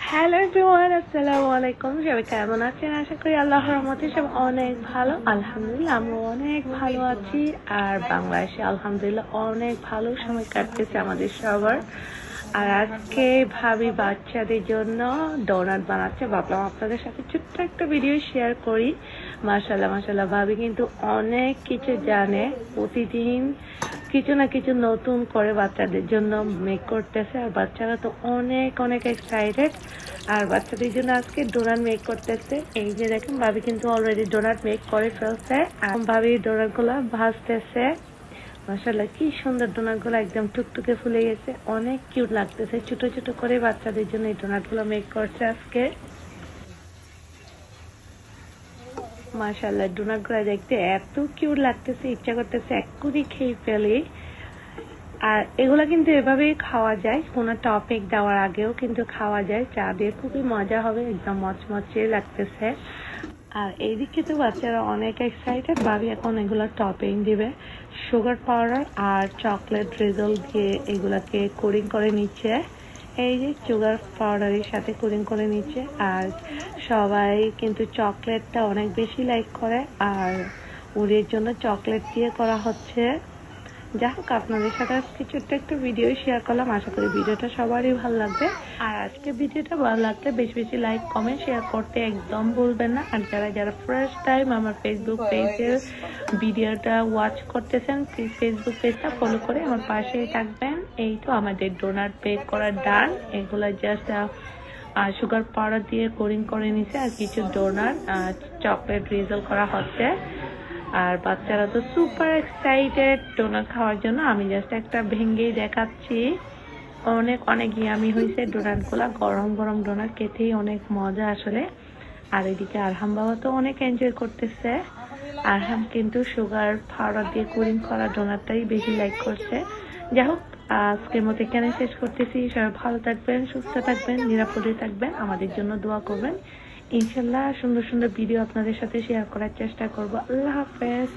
Hello everyone, আসসালামু আলাইকুম। সবাই কেমন আছেন? আশা করি আল্লাহর রহমতে সব অনেক ভালো। আলহামদুলিল্লাহ আমরা অনেক ভালো আছি। আর বাংলাদেশে আলহামদুলিল্লাহ অনেক ভালো সময় কাটতেছে আমাদের সবার। আর আজকে ভাবি বাচ্চাদের জন্য ডোনাট বানাচ্ছে। ভাবলাম আপনাদের সাথে ছোট্ট একটা ভিডিও শেয়ার করি। মাশাআল্লাহ মাশাআল্লাহ, ভাবি কিন্তু অনেক কিছু জানে। প্রতিদিন কিছু না কিছু নতুন করে বাচ্চাদের জন্য মেক করতেছে। আর বাচ্চারা তো অনেক অনেক এক্সাইটেড। আর বাচ্চাদের জন্য আজকে ডোনাট মেক করতেছে। এই যে দেখেন, ভাবি কিন্তু অলরেডি ডোনাট মেক করে ফেলছে। আর ভাবি ডোনাট গুলা ভাজতেছে। মাশাআল্লাহ, কি সুন্দর ডোনাট গুলো, একদম টুকটুকে ফুলে গেছে, অনেক কিউট লাগতেছে। ছোট ছোট করে বাচ্চাদের জন্য এই ডোনাট গুলো মেক করছে আজকে। মাশাআল্লাহ, ডোনাট গুলো দেখতে এত কিউট লাগতেছে, ইচ্ছা করতেছে এক্ষুনি খেয়ে ফেলি। আর এগুলা কিন্তু এভাবেই খাওয়া যায়, কোনো টপিক দেওয়ার আগেও কিন্তু খাওয়া যায়। চা দিয়ে খুবই মজা হবে, একদম মচমচে লাগতেছে। আর এইদিকে তো বাচ্চারা অনেক এক্সাইটেড। ভাবি এখন এগুলো টপিং দিবে, সুগার পাউডার আর চকলেট ড্রিজল দিয়ে এগুলাকে কোডিং করে নিচ্ছে। এই যে সুগার পাউডারের সাথে কোডিং করে নিচ্ছে। আর সবাই কিন্তু চকলেটটা অনেক বেশি লাইক করে, আর ওদের জন্য চকলেট দিয়ে করা হচ্ছে। যাই হোক, আপনাদের সাথে আজকে ছোট্ট একটা ভিডিও শেয়ার করলাম। আশা করি ভিডিওটা সবারই ভালো লাগবে। আর আজকে ভিডিওটা ভালো লাগলে বেশি বেশি লাইক কমেন্ট শেয়ার করতে একদম ভুলবেন না। আর যারা যারা ফার্স্ট টাইম আমার ফেসবুক পেজের ভিডিওটা ওয়াচ করতেছেন, প্লিজ ফেসবুক পেজটা ফলো করে আমার পাশেই থাকবেন। এই তো আমাদের ডোনাট বেক করা ডান। এগুলো জাস্ট সুগার পাউডার দিয়ে কোডিং করে নিছে। আর কিছু ডোনাট চকলেট রিজল করা হচ্ছে। আর বাচ্চারা তো সুপার এক্সাইটেড ডোনাট খাওয়ার জন্য। আমি জাস্ট একটা ভেঙেই দেখাচ্ছি। অনেক অনেক ইয়ামি হয়েছে ডোনাট গুলা। গরম গরম ডোনাট খেতেই অনেক মজা আসলে। আর এদিকে আরহাম বাবা তো অনেক এনজয় করতেছে। আরহাম কিন্তু সুগার পাউডার দিয়ে কোডিং করা ডোনাটটাই বেশি লাইক করছে। যাই হোক, আজকের মতো এখানে শেষ করতেছি। সবাই ভালো থাকবেন, সুস্থ থাকবেন, নিরাপদে থাকবেন, আমাদের জন্য দোয়া করবেন। ইনশাল্লাহ সুন্দর সুন্দর ভিডিও আপনাদের সাথে শেয়ার করার চেষ্টা করবো। আল্লাহ হাফেজ।